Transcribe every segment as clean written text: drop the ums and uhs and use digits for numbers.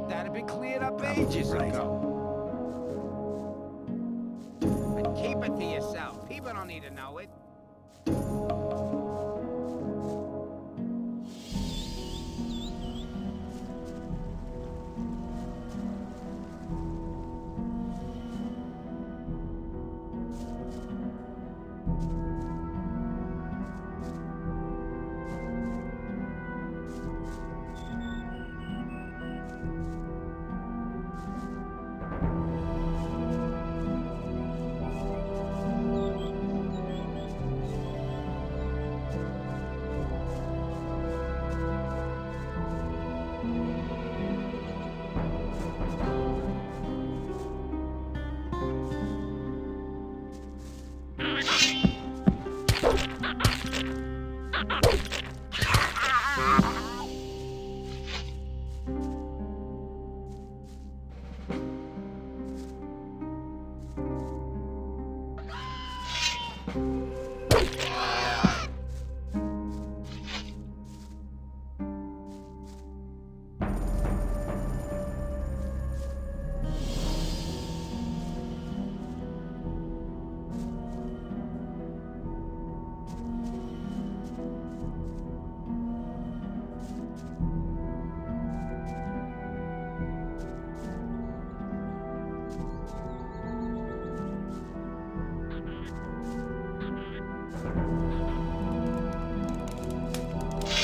thought that'd been cleared up ages ago. But keep it to yourself. People don't need to know it.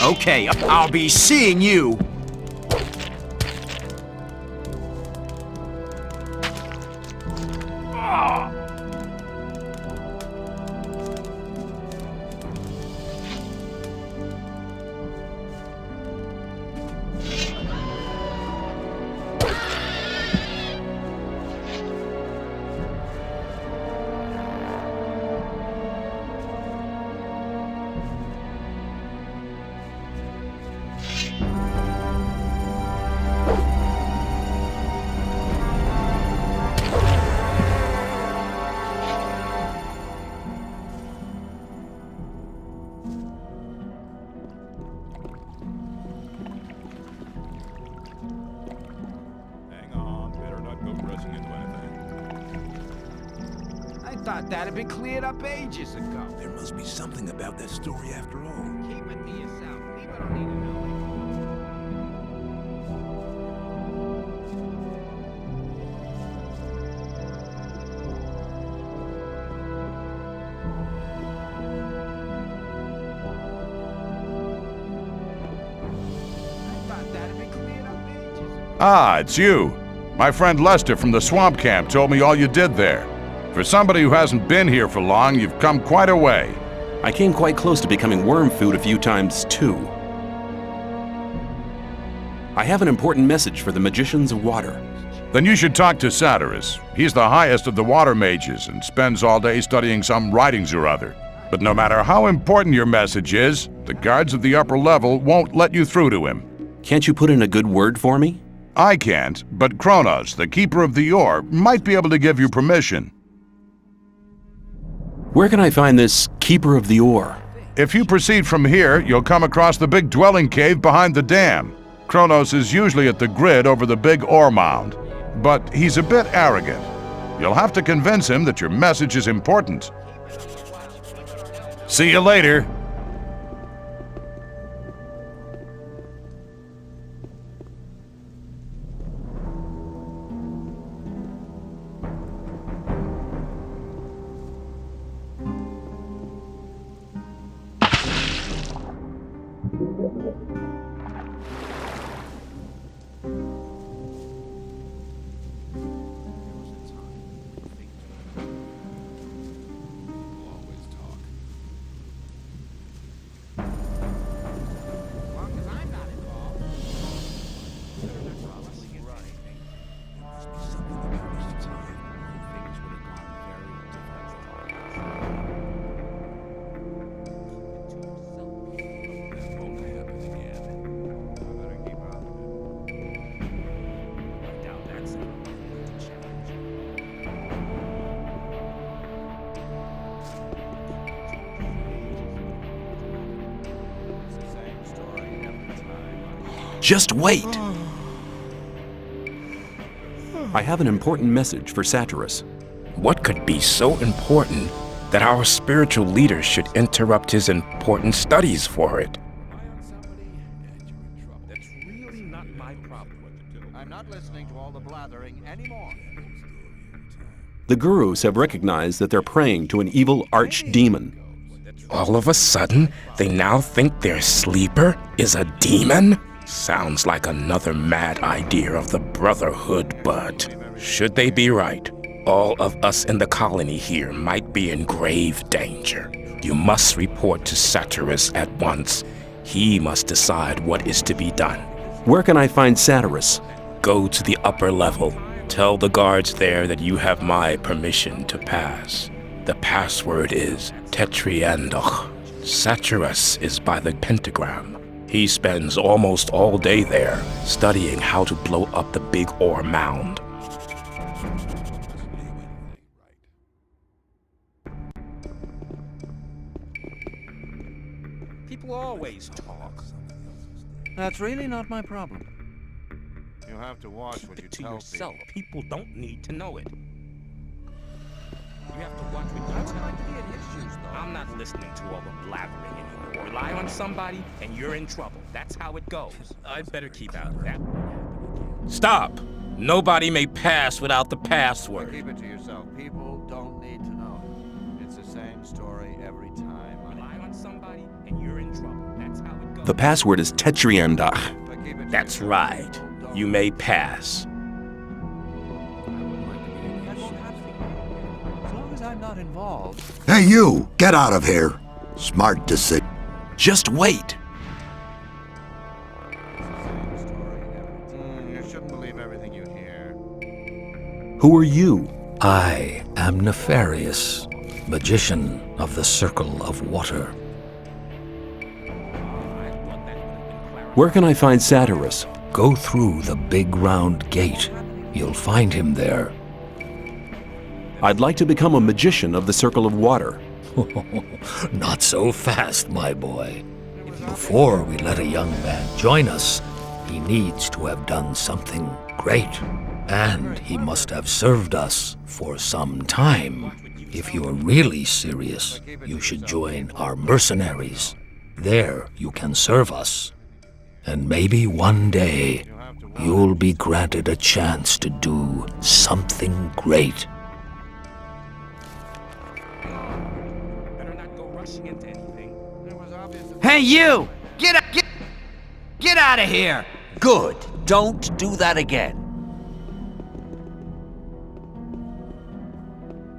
Okay, I'll be seeing you. I thought that'd been cleared up ages ago. There must be something about that story after all. Keep it to yourself. People don't need to know it. I thought that'd been cleared up ages ago. Ah, it's you. My friend Lester from the swamp camp told me all you did there. For somebody who hasn't been here for long, you've come quite a way. I came quite close to becoming worm food a few times, too. I have an important message for the magicians of water. Then you should talk to Satyrus. He's the highest of the water mages and spends all day studying some writings or other. But no matter how important your message is, the guards at the upper level won't let you through to him. Can't you put in a good word for me? I can't, but Kronos, the keeper of the ore, might be able to give you permission. Where can I find this Keeper of the Ore? If you proceed from here, you'll come across the big dwelling cave behind the dam. Kronos is usually at the grid over the big ore mound, but he's a bit arrogant. You'll have to convince him that your message is important. See you later. Just wait! I have an important message for Satyrus. What could be so important that our spiritual leader should interrupt his important studies for it? That's really not my problem. I'm not listening to all the blathering anymore. The gurus have recognized that they're praying to an evil archdemon. All of a sudden, they now think their sleeper is a demon? Sounds like another mad idea of the Brotherhood, but should they be right, all of us in the colony here might be in grave danger. You must report to Satyrus at once. He must decide what is to be done. Where can I find Satyrus? Go to the upper level. Tell the guards there that you have my permission to pass. The password is Tetriandoch. Satyrus is by the pentagram. He spends almost all day there, studying how to blow up the big ore mound. People always talk. That's really not my problem. You have to watch Keep what you it to tell yourself. people. People don't need to know it. You have to watch what you I would tell. like to be in his shoes, though. I'm not listening to all the blathering anymore. Rely on somebody and you're in trouble. That's how it goes. I'd better keep out of that. Stop! Nobody may pass without the password. Keep it to yourself. People don't need to know. It's the same story every time. Rely on somebody and you're in trouble. That's how it goes. The password is Tetriandach. But keep it to That's yourself. right. People don't You may pass. That won't happen. As long as I'm not involved. Hey, you! Get out of here! Smart decision. Just wait. You shouldn't believe everything you hear. Who are you? I am Nefarious, magician of the Circle of Water. Where can I find Satyrus? Go through the big round gate. You'll find him there. I'd like to become a magician of the Circle of Water. Not so fast, my boy. Before we let a young man join us, he needs to have done something great. And he must have served us for some time. If you're really serious, you should join our mercenaries. There you can serve us. And maybe one day, you'll be granted a chance to do something great. Better not go rushing into anything. It was obvious that Hey, you! Get out of here! Good. Don't do that again.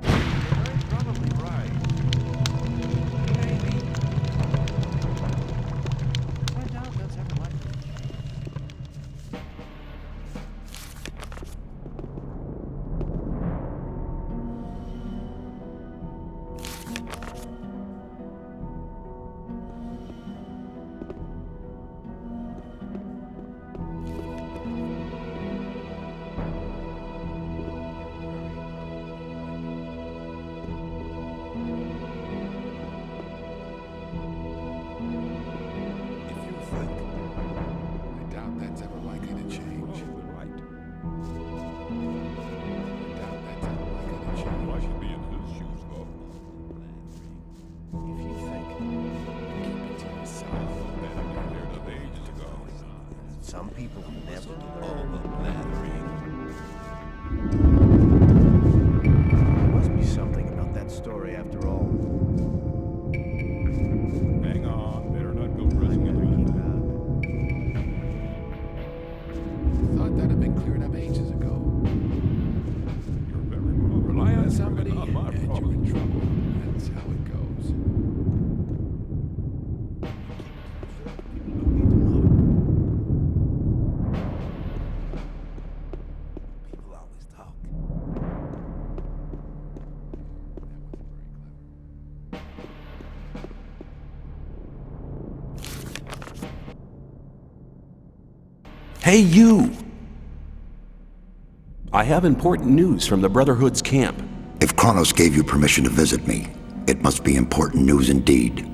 you're probably right. Maybe. I doubt that's ever likely to change. If you think, I doubt that's ever likely to change. I doubt that's ever likely to change. I should be in his shoes, though. If you think, keep it to yourself. Then I cleared up ages ago. Some people never All the blathering. There must be something about that story after all. Hang on, better not go rushing into it. Thought that had been cleared up ages ago. You're very wrong. Rely on somebody and you're in trouble. That's how it goes. People always talk. Hey, you! I have important news from the Brotherhood's camp. If Kronos gave you permission to visit me, it must be important news indeed.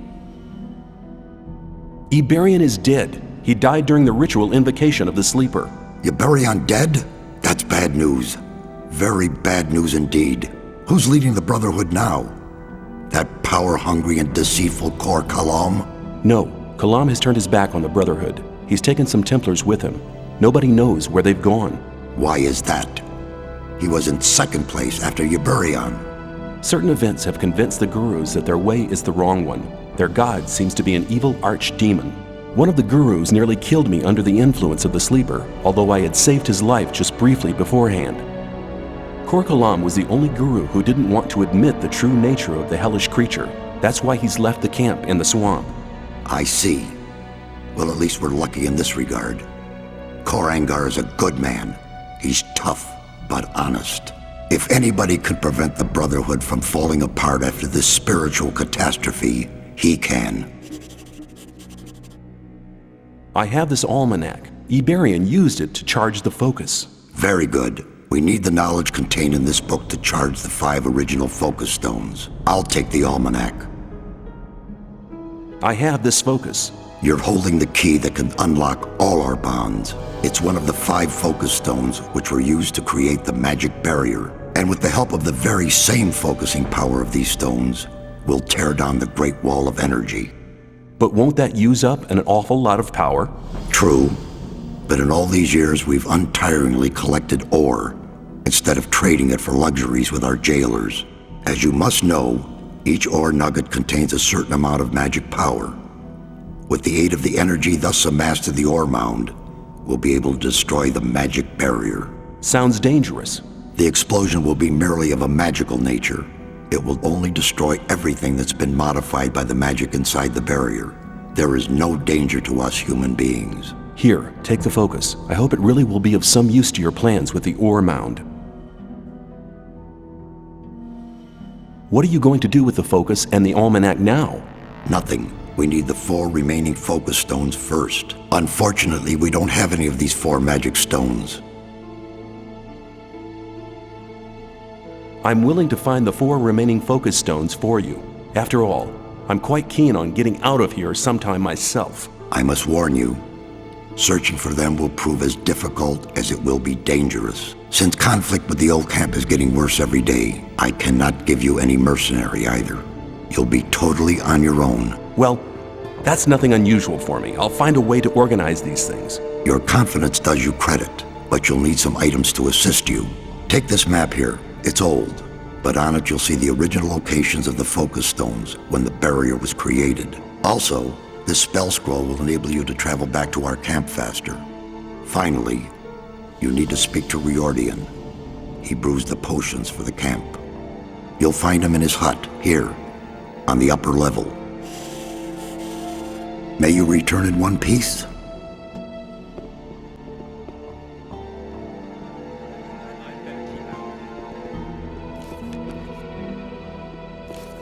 Iberian is dead. He died during the ritual invocation of the sleeper. Iberion dead? That's bad news. Very bad news indeed. Who's leading the Brotherhood now? That power-hungry and deceitful Kor Kalam? No, Kalam has turned his back on the Brotherhood. He's taken some Templars with him. Nobody knows where they've gone. Why is that? He was in second place after Yuburion. Certain events have convinced the gurus that their way is the wrong one. Their god seems to be an evil archdemon. One of the gurus nearly killed me under the influence of the sleeper, although I had saved his life just briefly beforehand. Kor Kalam was the only guru who didn't want to admit the true nature of the hellish creature. That's why he's left the camp in the swamp. I see. Well, at least we're lucky in this regard. Kor Angar is a good man. He's tough, but honest. If anybody could prevent the Brotherhood from falling apart after this spiritual catastrophe, he can. I have this almanac. Iberian used it to charge the focus. Very good. We need the knowledge contained in this book to charge the 5 original focus stones. I'll take the almanac. I have this focus. You're holding the key that can unlock all our bonds. It's one of the 5 focus stones which were used to create the magic barrier. And with the help of the very same focusing power of these stones, we'll tear down the Great Wall of Energy. But won't that use up an awful lot of power? True. But in all these years, we've untiringly collected ore, instead of trading it for luxuries with our jailers. As you must know, each ore nugget contains a certain amount of magic power. With the aid of the energy thus amassed in the ore mound, we'll be able to destroy the magic barrier. Sounds dangerous. The explosion will be merely of a magical nature. It will only destroy everything that's been modified by the magic inside the barrier. There is no danger to us human beings. Here, take the focus. I hope it really will be of some use to your plans with the ore mound. What are you going to do with the focus and the almanac now? Nothing. We need the 4 remaining focus stones first. Unfortunately, we don't have any of these 4 magic stones. I'm willing to find the 4 remaining focus stones for you. After all, I'm quite keen on getting out of here sometime myself. I must warn you, searching for them will prove as difficult as it will be dangerous. Since conflict with the old camp is getting worse every day, I cannot give you any mercenary either. You'll be totally on your own. Well, that's nothing unusual for me. I'll find a way to organize these things. Your confidence does you credit, but you'll need some items to assist you. Take this map here. It's old, but on it you'll see the original locations of the focus stones when the barrier was created. Also, this spell scroll will enable you to travel back to our camp faster. Finally, you need to speak to Riordan. He brews the potions for the camp. You'll find him in his hut, here, on the upper level. May you return in one piece.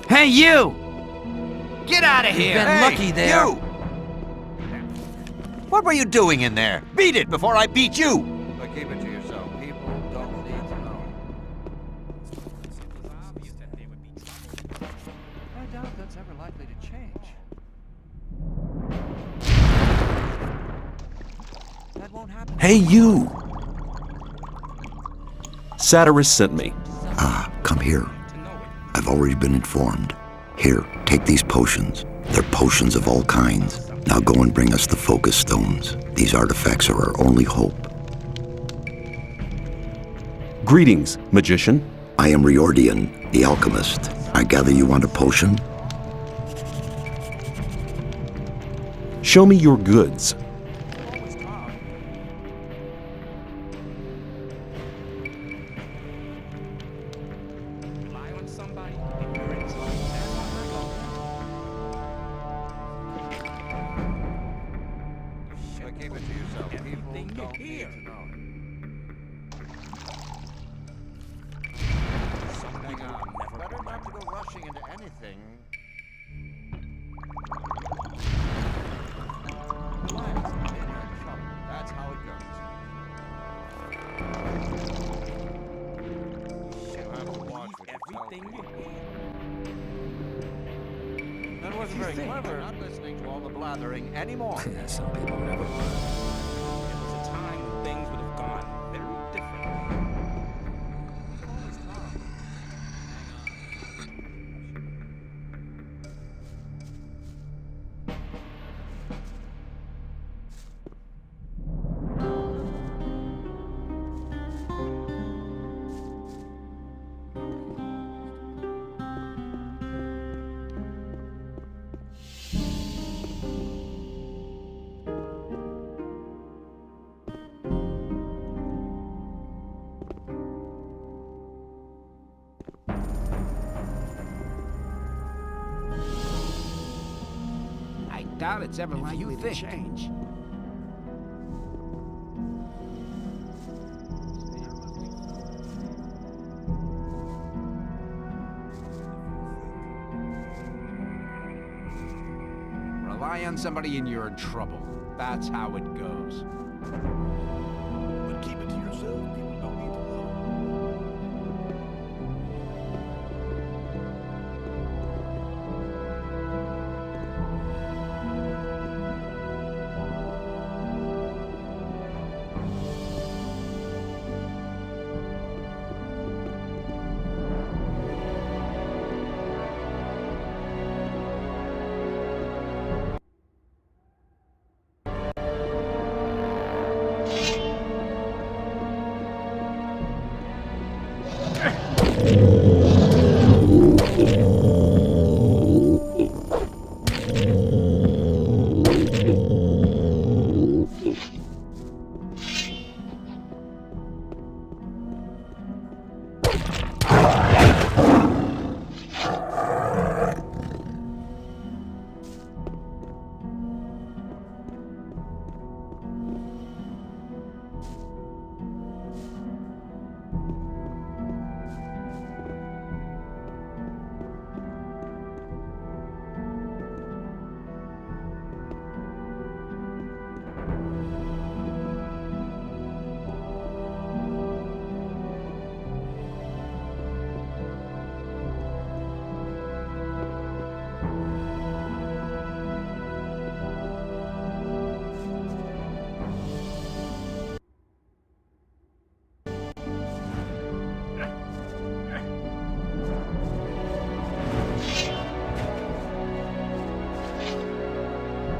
Hey, you! Get out of here! Been lucky there. You! What were you doing in there? Beat it before I beat you! But keep it to yourself. People don't need to know. I doubt that's ever likely to change. That won't happen. Hey, you! Satyrus sent me. Ah, come here. I've already been informed. Here, take these potions. They're potions of all kinds. Now go and bring us the focus stones. These artifacts are our only hope. Greetings, magician. I am Riordan, the alchemist. I gather you want a potion? Show me your goods. But keep it to yourself. People don't need to know. Hang on. Better not to go rushing into anything. Relax. You're in trouble. That's how it goes. You have to watch what you tell people. That wasn't very clever. I'm not listening to all the blathering anymore. Some people never learn. It was a time when things would have gone very differently. doubt it's ever likely to change. Rely on somebody and you're in trouble. That's how it goes. But keep it to yourself. People don't need to know.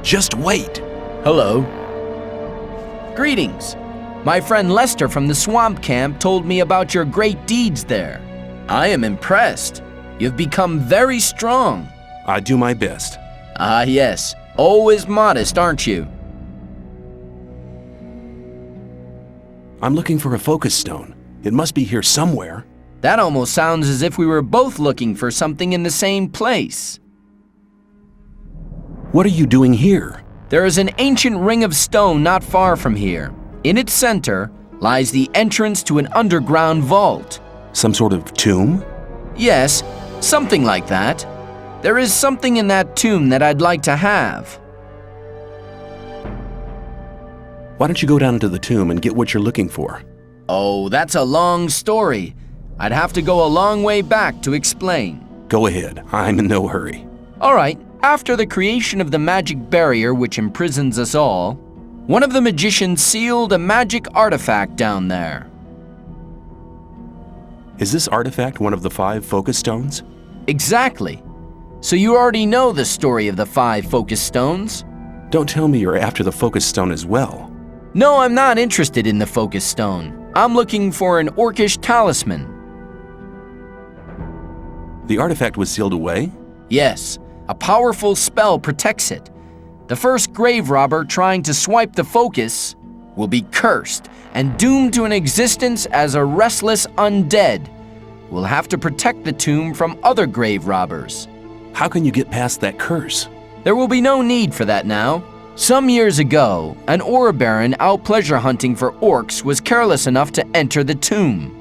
Just wait. Hello. Greetings. My friend Lester from the swamp camp told me about your great deeds there. I am impressed. You've become very strong. I do my best. Ah, yes. Always modest, aren't you? I'm looking for a focus stone. It must be here somewhere. That almost sounds as if we were both looking for something in the same place. What are you doing here? There is an ancient ring of stone not far from here. In its center lies the entrance to an underground vault. Some sort of tomb? Yes, something like that. There is something in that tomb that I'd like to have. Why don't you go down into the tomb and get what you're looking for? Oh, that's a long story. I'd have to go a long way back to explain. Go ahead. I'm in no hurry. All right. After the creation of the magic barrier which imprisons us all, one of the magicians sealed a magic artifact down there. Is this artifact one of the 5 focus stones? Exactly. So you already know the story of the 5 focus stones? Don't tell me you're after the focus stone as well. No, I'm not interested in the focus stone. I'm looking for an orcish talisman. The artifact was sealed away? Yes. A powerful spell protects it. The first grave robber trying to swipe the focus will be cursed and doomed to an existence as a restless undead. We'll have to protect the tomb from other grave robbers. How can you get past that curse? There will be no need for that now. Some years ago, an ore baron out pleasure hunting for orcs was careless enough to enter the tomb.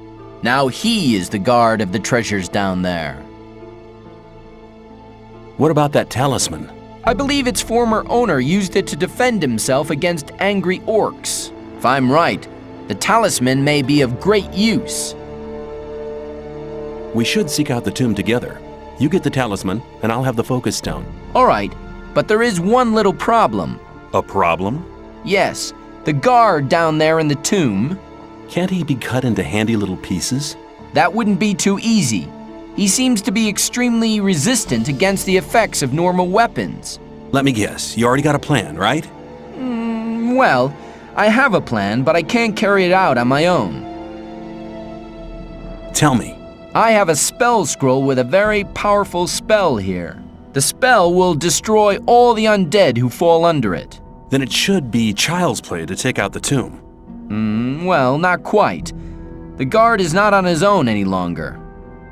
Now he is the guard of the treasures down there. What about that talisman? I believe its former owner used it to defend himself against angry orcs. If I'm right, the talisman may be of great use. We should seek out the tomb together. You get the talisman, and I'll have the focus stone. All right, but there is one little problem. A problem? Yes, the guard down there in the tomb. Can't he be cut into handy little pieces? That wouldn't be too easy. He seems to be extremely resistant against the effects of normal weapons. Let me guess, you already got a plan, right? Well, I have a plan, but I can't carry it out on my own. Tell me. I have a spell scroll with a very powerful spell here. The spell will destroy all the undead who fall under it. Then it should be child's play to take out the tomb. Well, not quite. The guard is not on his own any longer.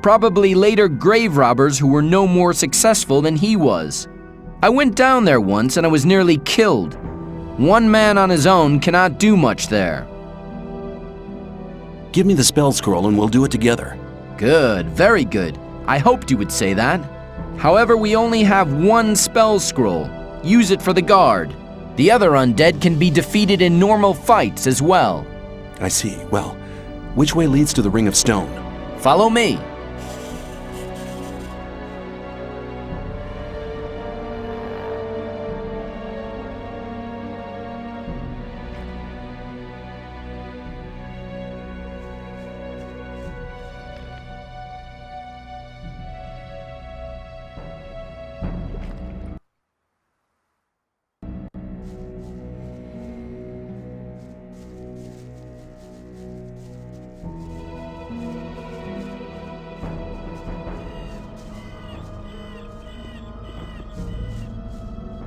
Probably later grave robbers who were no more successful than he was. I went down there once and I was nearly killed. One man on his own cannot do much there. Give me the spell scroll and we'll do it together. Good, very good. I hoped you would say that. However, we only have one spell scroll. Use it for the guard. The other undead can be defeated in normal fights as well. I see. Well, which way leads to the Ring of Stone? Follow me.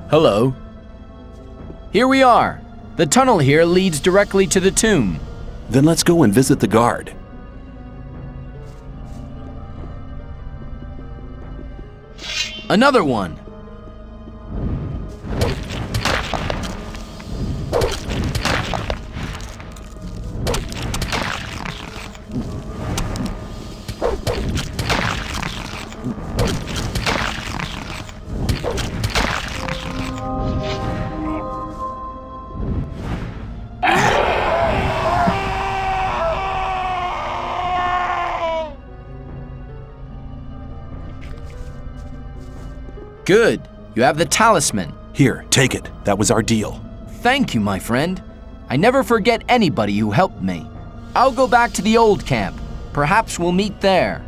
Hello. Here we are. The tunnel here leads directly to the tomb. Then let's go and visit the guard. Another one. Good. You have the talisman. Here, take it. That was our deal. Thank you, my friend. I never forget anybody who helped me. I'll go back to the old camp. Perhaps we'll meet there.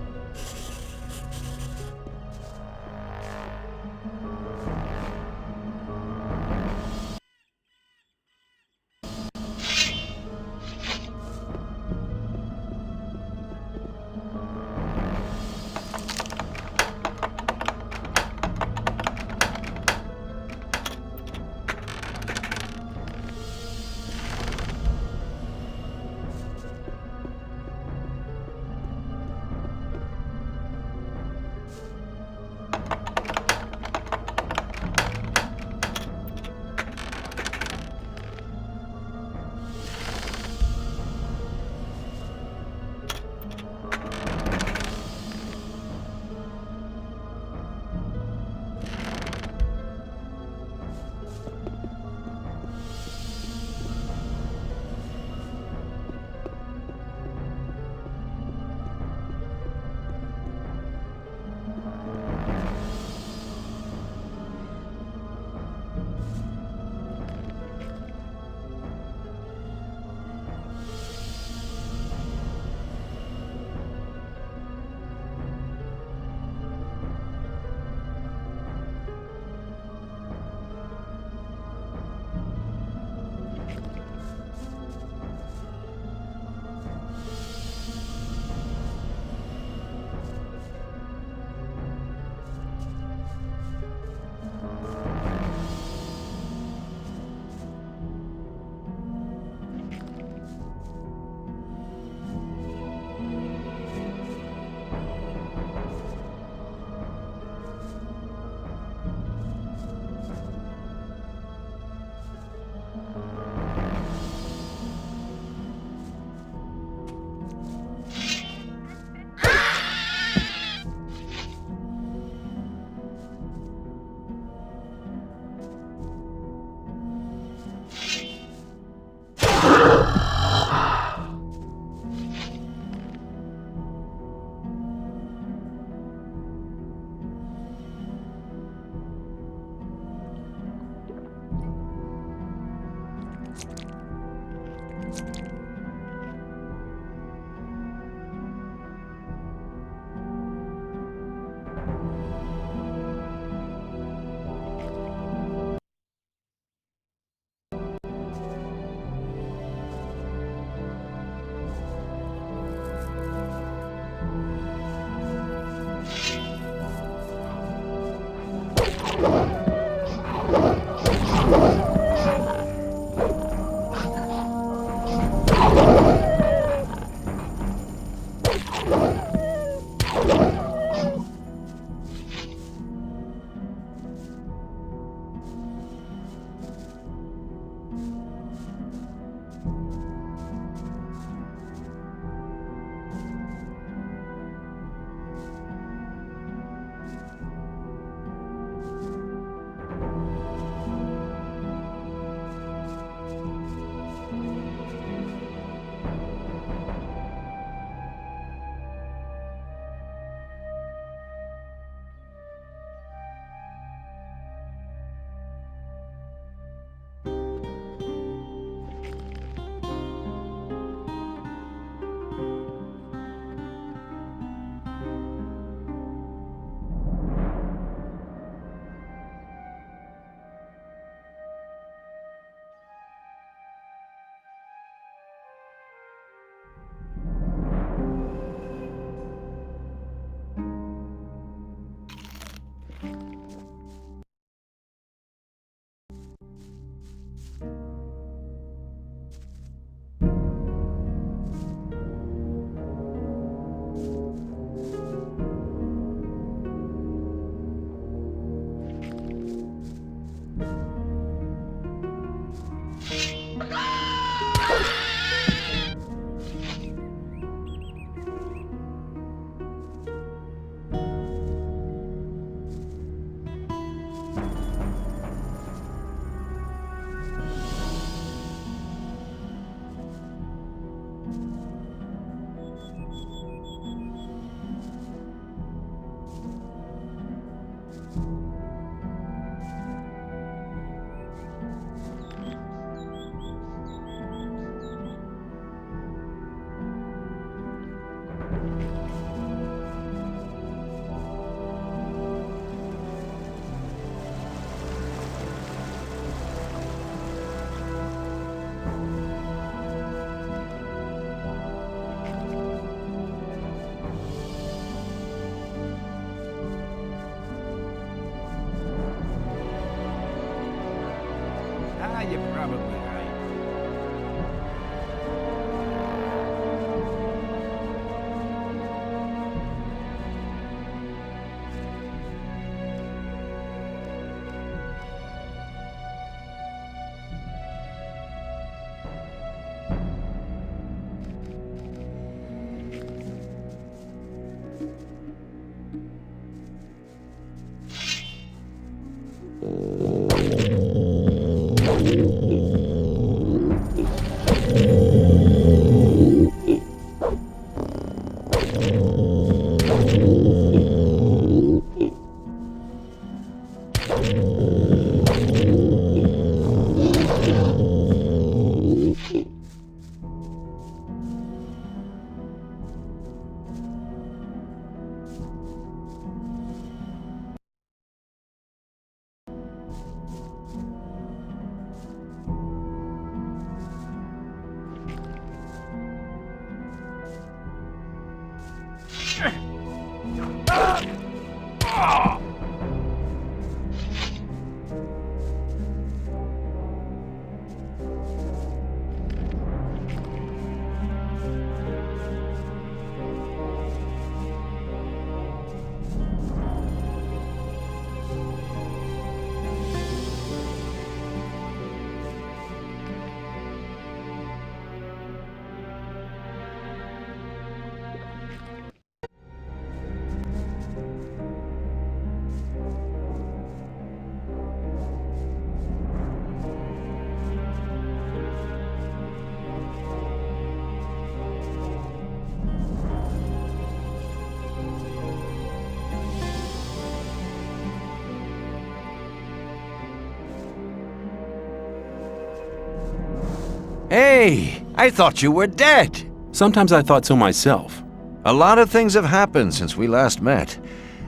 Hey, I thought you were dead. Sometimes I thought so myself. A lot of things have happened since we last met.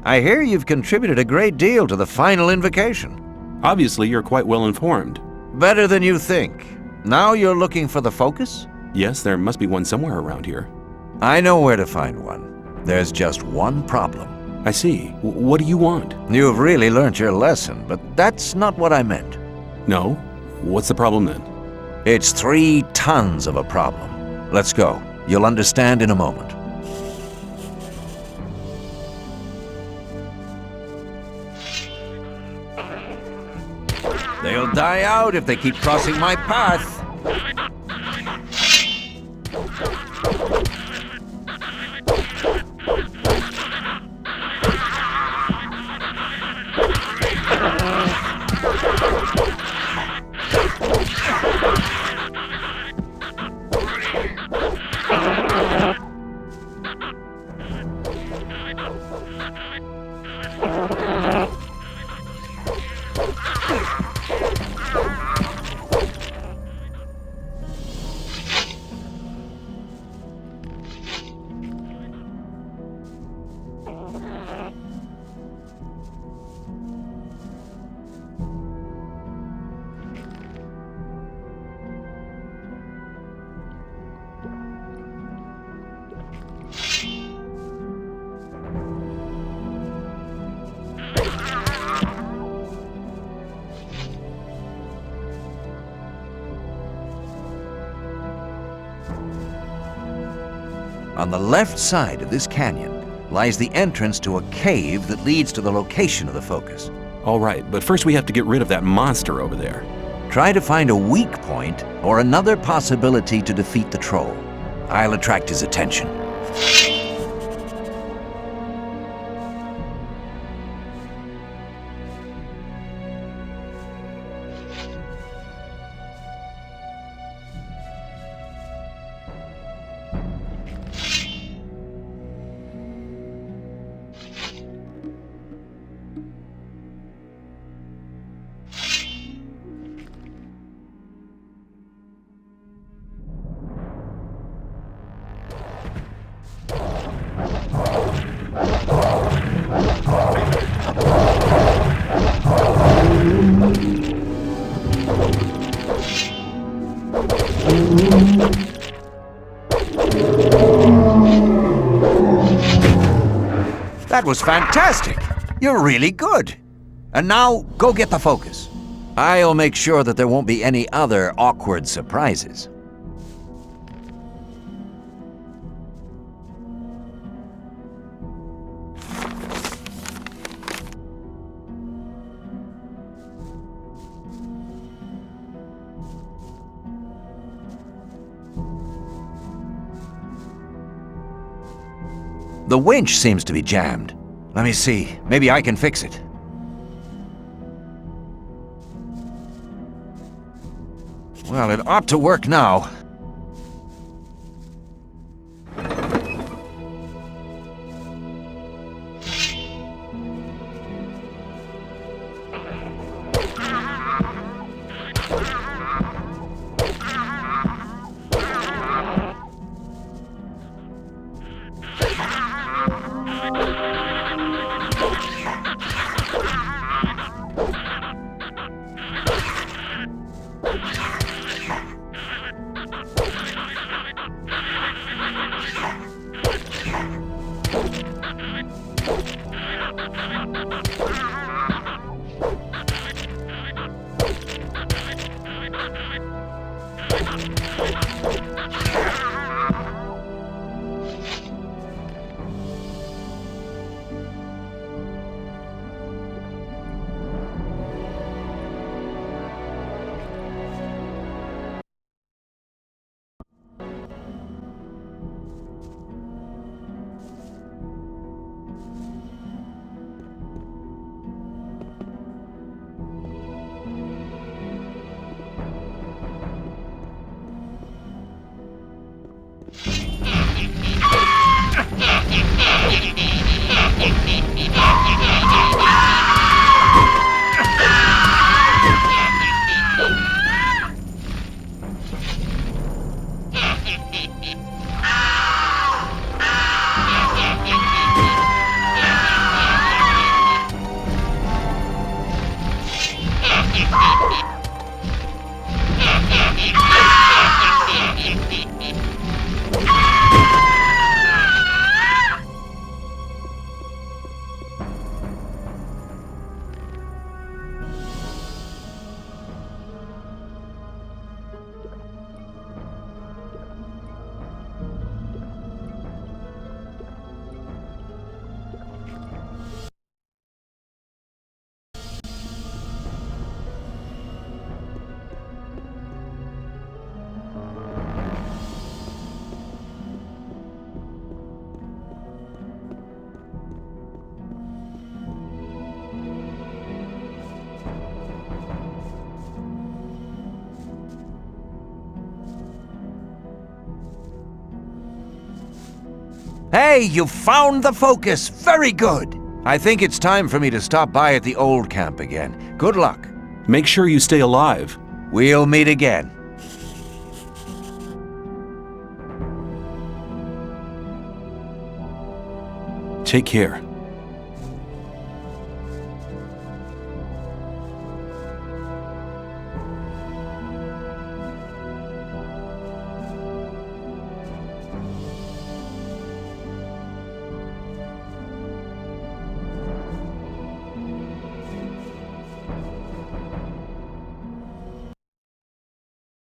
I hear you've contributed a great deal to the final invocation. Obviously, you're quite well informed. Better than you think. Now you're looking for the focus? Yes, there must be one somewhere around here. I know where to find one. There's just one problem. I see. What do you want? You've really learned your lesson, but that's not what I meant. No? What's the problem then? It's 3 tons of a problem. Let's go. You'll understand in a moment. They'll die out if they keep crossing my path. On the left side of this canyon lies the entrance to a cave that leads to the location of the focus. All right, but first we have to get rid of that monster over there. Try to find a weak point or another possibility to defeat the troll. I'll attract his attention. That was fantastic! You're really good! And now, go get the focus. I'll make sure that there won't be any other awkward surprises. The winch seems to be jammed. Let me see. Maybe I can fix it. Well, it ought to work now. Hey, you found the focus! Very good! I think it's time for me to stop by at the old camp again. Good luck. Make sure you stay alive. We'll meet again. Take care.